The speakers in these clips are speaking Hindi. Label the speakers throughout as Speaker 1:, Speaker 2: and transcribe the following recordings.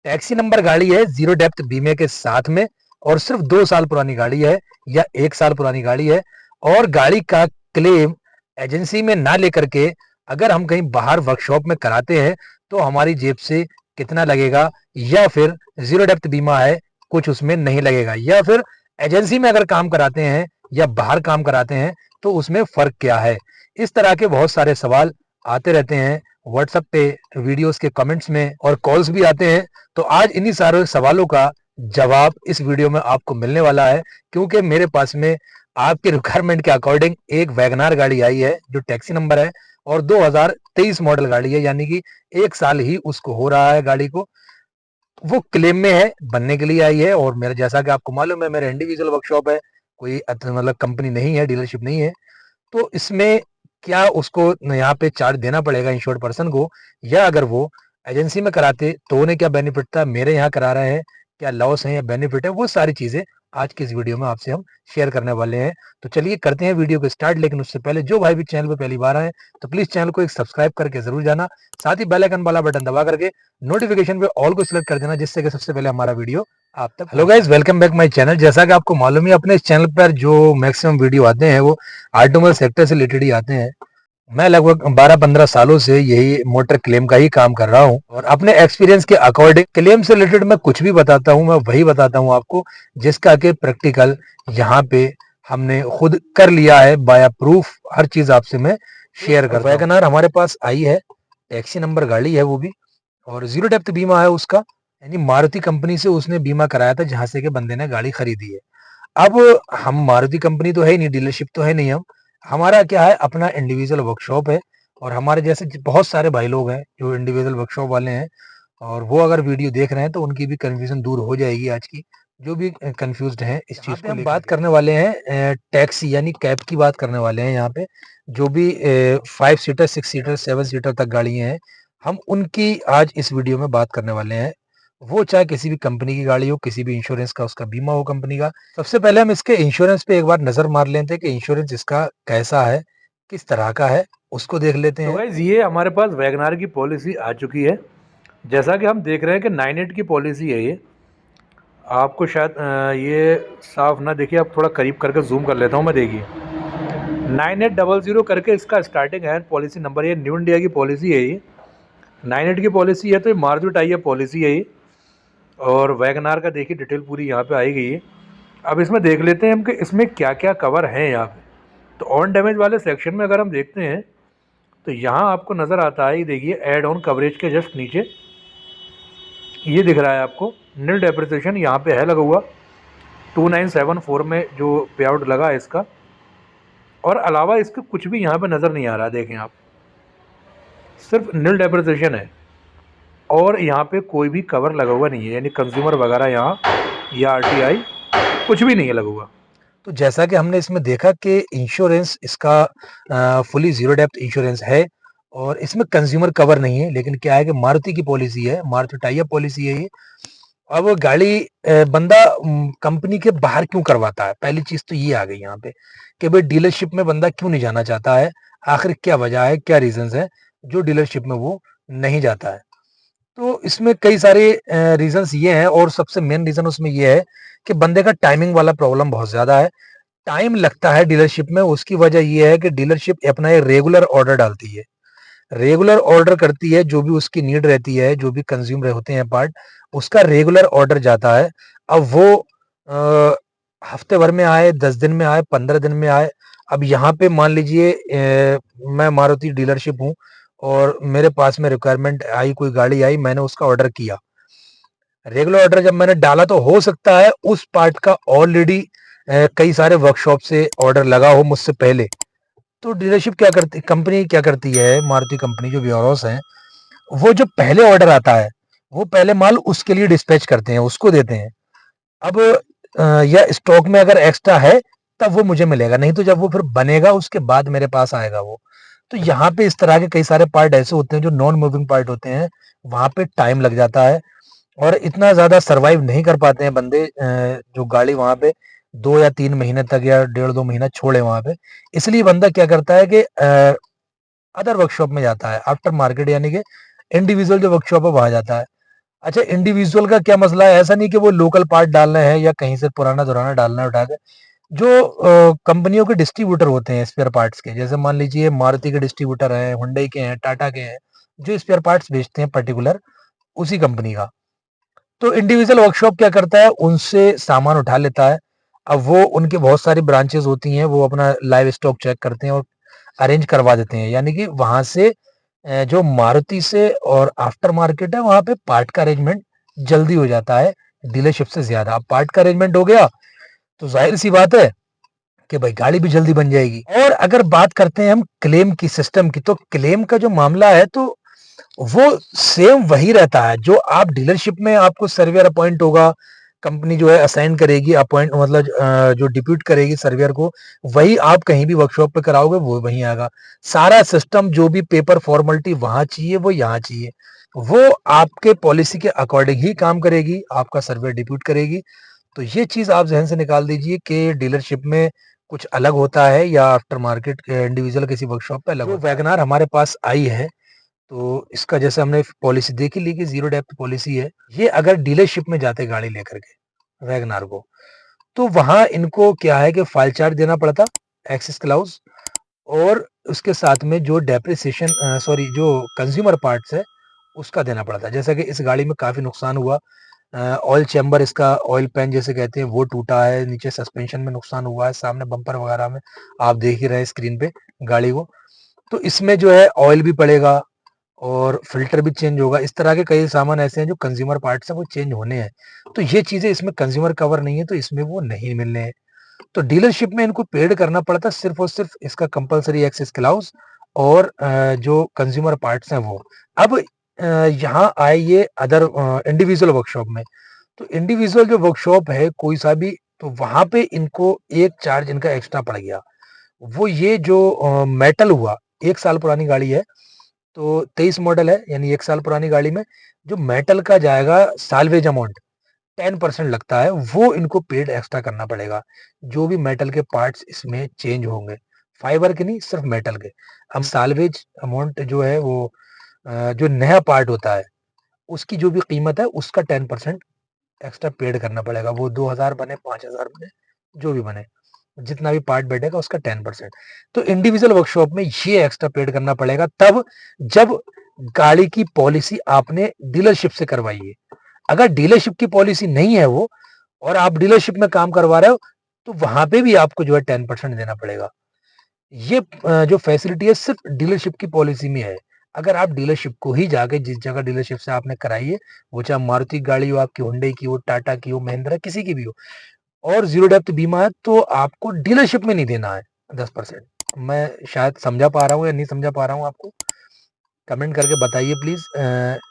Speaker 1: टैक्सी नंबर गाड़ी है, जीरो डेप्थ बीमे के साथ में, और सिर्फ 2 साल पुरानी गाड़ी है या 1 साल पुरानी गाड़ी है। और गाड़ी का क्लेम एजेंसी में ना लेकर के अगर हम कहीं बाहर वर्कशॉप में कराते हैं तो हमारी जेब से कितना लगेगा, या फिर जीरो डेप्थ बीमा है कुछ उसमें नहीं लगेगा, या फिर एजेंसी में अगर काम कराते हैं या बाहर काम कराते हैं तो उसमें फर्क क्या है। इस तरह के बहुत सारे सवाल आते रहते हैं व्हाट्सएप पे, वीडियोस के कमेंट्स में, और कॉल्स भी आते हैं। तो आज इन्हीं सारे सवालों का जवाब इस वीडियो में आपको मिलने वाला है, क्योंकि मेरे पास में आपके रिक्वायरमेंट के अकॉर्डिंग एक वैगनार गाड़ी आई है जो टैक्सी नंबर है और 2023 मॉडल गाड़ी है, यानी कि 1 साल ही उसको हो रहा है गाड़ी को। वो क्लेम में है, बनने के लिए आई है। और मेरा जैसा कि आपको मालूम है मेरा इंडिविजुअल वर्कशॉप है, कोई मतलब कंपनी नहीं है, डीलरशिप नहीं है। तो इसमें क्या उसको यहाँ पे चार्ज देना पड़ेगा इंश्योर्ड पर्सन को, या अगर वो एजेंसी में कराते तो उन्हें क्या बेनिफिट था, मेरे यहाँ करा रहे हैं क्या लॉस है या बेनिफिट है, वो सारी चीजें आज की इस वीडियो में आपसे हम शेयर करने वाले हैं। तो चलिए करते हैं वीडियो को स्टार्ट, लेकिन उससे पहले जो भाई भी चैनल पे पहली बार आए तो प्लीज चैनल को एक सब्सक्राइब करके जरूर जाना, साथ ही बेल आइकन वाला बटन दबा करके नोटिफिकेशन पे ऑल को सिलेक्ट कर देना, जिससे कि सबसे पहले हमारा वीडियो आप तक। Hello guys, welcome back my channel. जैसा कि आपको मालूम है अपने इस चैनल पर जो मैक्सिमम वीडियो आते हैं वो ऑटोमोबाइल सेक्टर से रिलेटेड ही आते हैं। मैं लगभग 12-15 सालों से यही मोटर क्लेम का ही काम कर रहा हूं, और अपने एक्सपीरियंस के अकॉर्डिंग क्लेम से रिलेटेड मैं कुछ भी बताता हूं, मैं वही बताता हूं आपको जिसका कि प्रैक्टिकल यहाँ पे हमने खुद कर लिया है, बाय प्रूफ हर चीज आपसे मैं शेयर करता हूं। वैगनआर हमारे पास आई है, टैक्सी नंबर गाड़ी है वो भी, और जीरो डेप्थ बीमा है उसका, यानी मारुति कंपनी से उसने बीमा कराया था जहां से के बंदे ने गाड़ी खरीदी है। अब हम मारुति कंपनी तो है ही नहीं, डीलरशिप तो है नहीं, हम हमारा क्या है अपना इंडिविजुअल वर्कशॉप है। और हमारे जैसे बहुत सारे भाई लोग हैं जो इंडिविजुअल वर्कशॉप वाले हैं, और वो अगर वीडियो देख रहे हैं तो उनकी भी कंफ्यूजन दूर हो जाएगी आज की, जो भी कंफ्यूज्ड हैं इस चीज को। हम बात करने वाले हैं टैक्सी यानी कैब की बात करने वाले हैं यहाँ पे। जो भी 5 सीटर, 6 सीटर, 7 सीटर तक गाड़ियां हैं, हम उनकी आज इस वीडियो में बात करने वाले हैं। वो चाहे किसी भी कंपनी की गाड़ी हो, किसी भी इंश्योरेंस का उसका बीमा हो कंपनी का। सबसे पहले हम इसके इंश्योरेंस पे एक बार नजर मार लेते हैं कि इंश्योरेंस इसका कैसा है, किस तरह का है, उसको देख लेते
Speaker 2: तो
Speaker 1: हैं।
Speaker 2: गाइज ये हमारे पास वैगनार की पॉलिसी आ चुकी है। जैसा कि हम देख रहे हैं कि 98 की पॉलिसी है ये। आपको शायद ये साफ ना देखिए, आप थोड़ा करीब करके जूम कर लेता हूँ मैं, देखिए 9800 करके इसका स्टार्टिंग है पॉलिसी नंबर। ये न्यू इंडिया की पॉलिसी है ये, 98 की पॉलिसी है। तो ये मारुति टाइप पॉलिसी है ये, और वैगनार का देखिए डिटेल पूरी यहाँ पे आई गई है। अब इसमें देख लेते हैं हम कि इसमें क्या क्या कवर है यहाँ पे। तो ऑन डैमेज वाले सेक्शन में अगर हम देखते हैं तो यहाँ आपको नज़र आता है, ये देखिए एड ऑन कवरेज के जस्ट नीचे ये दिख रहा है आपको नील डेप्रिसिएशन यहाँ पे है लगा हुआ 2974 में जो पे आउट लगा है इसका। और अलावा इसके कुछ भी यहाँ पे नज़र नहीं आ रहा, देखें आप, सिर्फ नील डेप्रिसिएशन है और यहाँ पे कोई भी कवर लगा हुआ नहीं है, यानी कंज्यूमर वगैरह यहाँ या RTI कुछ भी नहीं है लगा हुआ।
Speaker 1: तो जैसा कि हमने इसमें देखा कि इंश्योरेंस इसका फुली जीरो डेप्थ इंश्योरेंस है, और इसमें कंज्यूमर कवर नहीं है। लेकिन क्या है कि मारुति की पॉलिसी है, मारुति टाइप पॉलिसी है ये। अब गाड़ी बंदा कंपनी के बाहर क्यों करवाता है, पहली चीज तो ये आ गई यहाँ पे कि भाई डीलरशिप में बंदा क्यों नहीं जाना चाहता है, आखिर क्या वजह है, क्या रीजंस है जो डीलरशिप में वो नहीं जाता है। तो इसमें कई सारे रीजंस ये हैं, और सबसे मेन रीजन उसमें ये है कि बंदे का टाइमिंग वाला प्रॉब्लम बहुत ज्यादा है। टाइम लगता है डीलरशिप में, उसकी वजह ये है कि डीलरशिप अपना एक रेगुलर ऑर्डर डालती है, रेगुलर ऑर्डर करती है, जो भी उसकी नीड रहती है, जो भी कंज्यूम होते हैं पार्ट, उसका रेगुलर ऑर्डर जाता है। अब वो हफ्ते भर में आए, 10 दिन में आए, 15 दिन में आए। अब यहाँ पे मान लीजिए मैं मारुति डीलरशिप हूँ और मेरे पास में रिक्वायरमेंट आई, कोई गाड़ी आई, मैंने उसका ऑर्डर किया। रेगुलर ऑर्डर जब मैंने डाला तो हो सकता है उस पार्ट का ऑलरेडी कई सारे वर्कशॉप से ऑर्डर लगा हो मुझसे पहले। तो डीलरशिप क्या करती, कंपनी क्या करती है, मारुति कंपनी जो वेयरहाउस है, वो जो पहले ऑर्डर आता है वो पहले माल उसके लिए डिस्पैच करते हैं, उसको देते हैं। अब या स्टॉक में अगर एक्स्ट्रा है तब वो मुझे मिलेगा, नहीं तो जब वो फिर बनेगा उसके बाद मेरे पास आएगा वो। तो यहाँ पे इस तरह के कई सारे पार्ट ऐसे होते हैं जो नॉन मूविंग पार्ट होते हैं, वहां पे टाइम लग जाता है, और इतना ज्यादा सरवाइव नहीं कर पाते हैं बंदे जो गाड़ी वहां पे 2 या 3 महीने तक या 1.5-2 महीना छोड़े वहां पे। इसलिए बंदा क्या करता है कि अदर वर्कशॉप में जाता है, आफ्टर मार्केट यानी कि इंडिविजुअल जो वर्कशॉप है वहां जाता है। अच्छा, इंडिविजुअल का क्या मसला है? ऐसा नहीं कि वो लोकल पार्ट डालना है या कहीं से पुराना-धुराना डालना है उठा के। जो कंपनियों के डिस्ट्रीब्यूटर होते हैं स्पेयर पार्ट्स के, जैसे मान लीजिए मारुति के डिस्ट्रीब्यूटर हैं, हुंडई के हैं, टाटा के हैं, जो स्पेयर पार्ट्स बेचते हैं पर्टिकुलर उसी कंपनी का। तो इंडिविजुअल वर्कशॉप क्या करता है, उनसे सामान उठा लेता है। अब वो उनके बहुत सारी ब्रांचेस होती हैं, वो अपना लाइव स्टॉक चेक करते हैं और अरेंज करवा देते हैं। यानी कि वहाँ से जो मारुति से और आफ्टर मार्केट है, वहाँ पे पार्ट का अरेंजमेंट जल्दी हो जाता है डीलरशिप से ज़्यादा। अब पार्ट का अरेंजमेंट हो गया, तो ज़ाहिर-सी बात है कि भाई गाड़ी भी जल्दी बन जाएगी। और अगर बात करते हैं हम क्लेम की, सिस्टम की, तो क्लेम का जो मामला है तो वो सेम वही रहता है जो आप डीलरशिप में आपको सर्वेयर अपॉइंट होगा, कंपनी जो है असाइन करेगी, अपॉइंट मतलब जो डिप्यूट करेगी सर्वेयर को, वही आप कहीं भी वर्कशॉप पे कराओगे वो वहीं आएगा। सारा सिस्टम जो भी पेपर फॉर्मेलिटी वहां चाहिए वो यहाँ चाहिए। वो आपके पॉलिसी के अकॉर्डिंग ही काम करेगी, आपका सर्वेयर डिप्यूट करेगी। तो ये चीज आप जहन से निकाल दीजिए कि डीलरशिप में कुछ अलग होता है या आफ्टर मार्केट इंडिविजुअल किसी वर्कशॉप पे अलग होता है। वैगनार हमारे पास आई है, तो इसका जैसे हमने पॉलिसी देख ही ली कि जीरो डेप्थ पॉलिसी है। ये अगर डीलरशिप में जाते गाड़ी लेकर के वैगनार को, तो वहां इनको क्या है कि फाइल चार्ज देना पड़ता, एक्सेस क्लाउज, और उसके साथ में जो डेप्रिसिएशन सॉरी जो कंज्यूमर पार्ट्स है उसका देना पड़ता। जैसा कि इस गाड़ी में काफी नुकसान हुआ, ऑयल चैम्बर, इसका ऑयल पैन जैसे कहते हैं वो टूटा है, नीचे सस्पेंशन में नुकसान हुआ है, सामने बम्पर वगैरह में आप देख ही रहे हैं स्क्रीन पे गाड़ी को। तो इसमें जो है ऑयल भी पड़ेगा और फ़िल्टर भी चेंज होगा। इस तरह के कई सामान ऐसे हैं जो कंज़्यूमर पार्ट्स हैं वो चेंज होने हैं। तो ये चीज़ें इसमें कंज़्यूमर कवर नहीं है, तो इसमें वो नहीं मिलने हैं। तो डीलरशिप में इनको पेड करना पड़ता है सिर्फ़ और सिर्फ़ इसका कंपल्सरी एक्सेस क्लाउज़ और जो कंज़्यूमर पार्ट्स हैं वो। अब यहाँ आए ये अदर इंडिविजुअल वर्कशॉप में। तो इंडिविजुअल जो वर्कशॉप है कोई सा भी, तो वहाँ पे इनको एक चार्ज इनका एक्स्ट्रा पड़ गया। वो ये जो मेटल हुआ, 1 साल पुरानी गाड़ी है, तो 23 मॉडल है, यानी 1 साल पुरानी गाड़ी में जो मेटल का जाएगा साल्वेज अमाउंट 10% लगता है, वो इनको पेड एक्स्ट्रा करना पड़ेगा। जो भी मेटल के पार्ट्स इसमें चेंज होंगे, फाइबर के नहीं सिर्फ मेटल के। अब साल्वेज अमाउंट जो है वो जो नया पार्ट होता है, उसकी जो भी कीमत है उसका 10% एक्स्ट्रा पेड करना पड़ेगा। वो 2000 बने, 5000 बने, जो भी बने, जितना भी पार्ट बैठेगा उसका 10%। तो इंडिविजुअल वर्कशॉप में ये एक्स्ट्रा पेड करना पड़ेगा तब जब गाड़ी की पॉलिसी आपने डीलरशिप से करवाई है। अगर डीलरशिप की पॉलिसी नहीं है वो और आप डीलरशिप में काम करवा रहे हो, तो वहां पे भी आपको जो है 10% देना पड़ेगा। ये जो फैसिलिटी है सिर्फ डीलरशिप की पॉलिसी में है। अगर आप डीलरशिप को ही जाके जिस जगह डीलरशिप से आपने कराई है, वो चाहे मारुति की गाड़ी हो, आपकी हुंडई की हो, टाटा की हो, महिंद्रा, किसी की भी हो, और जीरो डेप्थ बीमा है, तो आपको डीलरशिप में नहीं देना है 10%। मैं शायद समझा पा रहा हूँ या नहीं समझा पा रहा हूँ आपको, कमेंट करके बताइए प्लीज।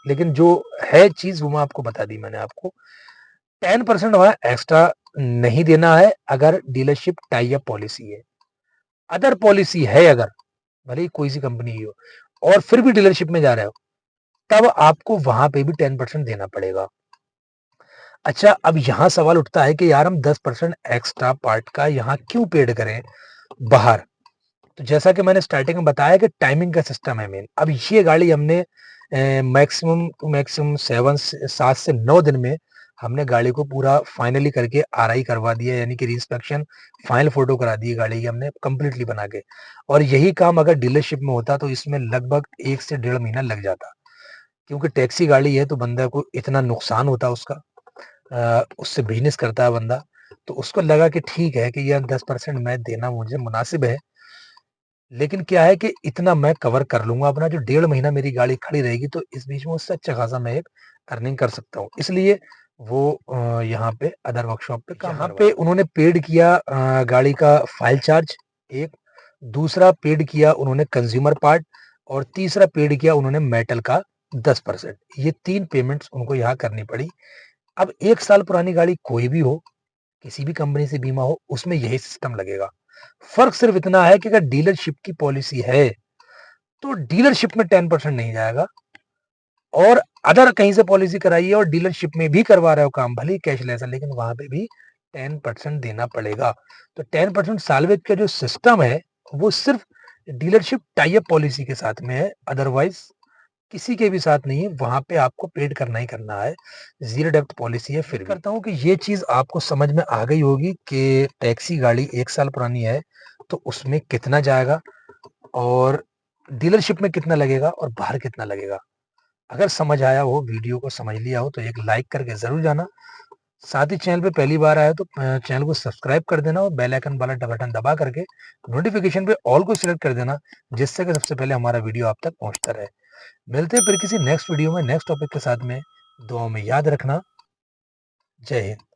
Speaker 1: लेकिन जो है चीज वो मैं आपको बता दी मैंने आपको। 10% वहां एक्स्ट्रा नहीं देना है अगर डीलरशिप टाई अप पॉलिसी है। अदर पॉलिसी है अगर, भले ही कोई सी कंपनी की हो, और फिर भी डीलरशिप में जा रहे हो, तब आपको वहां पे भी 10% देना पड़ेगा। अच्छा, अब यहाँ सवाल उठता है कि यार हम 10% एक्स्ट्रा पार्ट का यहाँ क्यों पेड करें बाहर? तो जैसा कि मैंने स्टार्टिंग में बताया कि टाइमिंग का सिस्टम है मेन। अब ये गाड़ी हमने मैक्सिमम टू मैक्सिमम 7 से 9 दिन में हमने गाड़ी को पूरा फाइनली करके आरआई करवा दिया, यानी कि रीइंस्पेक्शन, फाइनल फोटो करा दी है गाड़ी की हमने कंप्लीटली बना के। और यही काम अगर डीलरशिप में होता तो इसमें लगभग 1 से डेढ़ महीना लग जाता। क्योंकि टैक्सी गाड़ी है तो बंदे को इतना नुकसान होता उसका, उससे बिज़नेस करता है बंदा, तो उसको लगा कि ठीक है कि यार 10% मैं देना मुझे मुनासिब है। लेकिन क्या है कि इतना मैं कवर कर लूँगा अपना, जो डेढ़ महीना मेरी गाड़ी खड़ी रहेगी, तो इस बीच में उससे अच्छा खासा मैं एक अर्निंग कर सकता हूँ। इसलिए वो यहाँ पे अदर वर्कशॉप पे काम यहाँ पे उन्होंने पेड किया गाड़ी का फाइल चार्ज एक, दूसरा पेड किया उन्होंने कंज्यूमर पार्ट, और तीसरा पेड किया उन्होंने मेटल का 10%। ये 3 पेमेंट्स उनको यहाँ करनी पड़ी। अब 1 साल पुरानी गाड़ी कोई भी हो, किसी भी कंपनी से बीमा हो, उसमें यही सिस्टम लगेगा। फ़र्क सिर्फ इतना है कि अगर डीलरशिप की पॉलिसी है, तो डीलरशिप में 10% नहीं जाएगा, और अदर कहीं से पॉलिसी कराइए और डीलरशिप में भी करवा रहे हो काम, भले ही कैशलेस है, लेकिन वहाँ पे भी 10% देना पड़ेगा। तो 10% साल्वेज का जो सिस्टम है, वो सिर्फ डीलरशिप टाई अप पॉलिसी के साथ में है, अदरवाइज़ किसी के भी साथ नहीं है, वहाँ पे आपको पेड करना ही करना है। ज़ीरो डेब्ट पॉलिसी है फिर भी। करता हूँ कि ये चीज़ आपको समझ में आ गई होगी कि टैक्सी गाड़ी 1 साल पुरानी है, तो उसमें कितना जाएगा और डीलरशिप में कितना लगेगा और बाहर कितना लगेगा। अगर समझ आया हो, वीडियो को समझ लिया हो तो एक लाइक करके ज़रूर जाना। साथ ही चैनल पे पहली बार आए हो तो चैनल को सब्सक्राइब कर देना और बेल आइकन वाला बटन दबा करके नोटिफ़िकेशन पे ऑल को सिलेक्ट कर देना, जिससे कि सबसे पहले हमारा वीडियो आप तक पहुँचता रहे। मिलते हैं फिर किसी नेक्स्ट वीडियो में नेक्स्ट टॉपिक के साथ में। दुआओं में याद रखना। जय हिंद।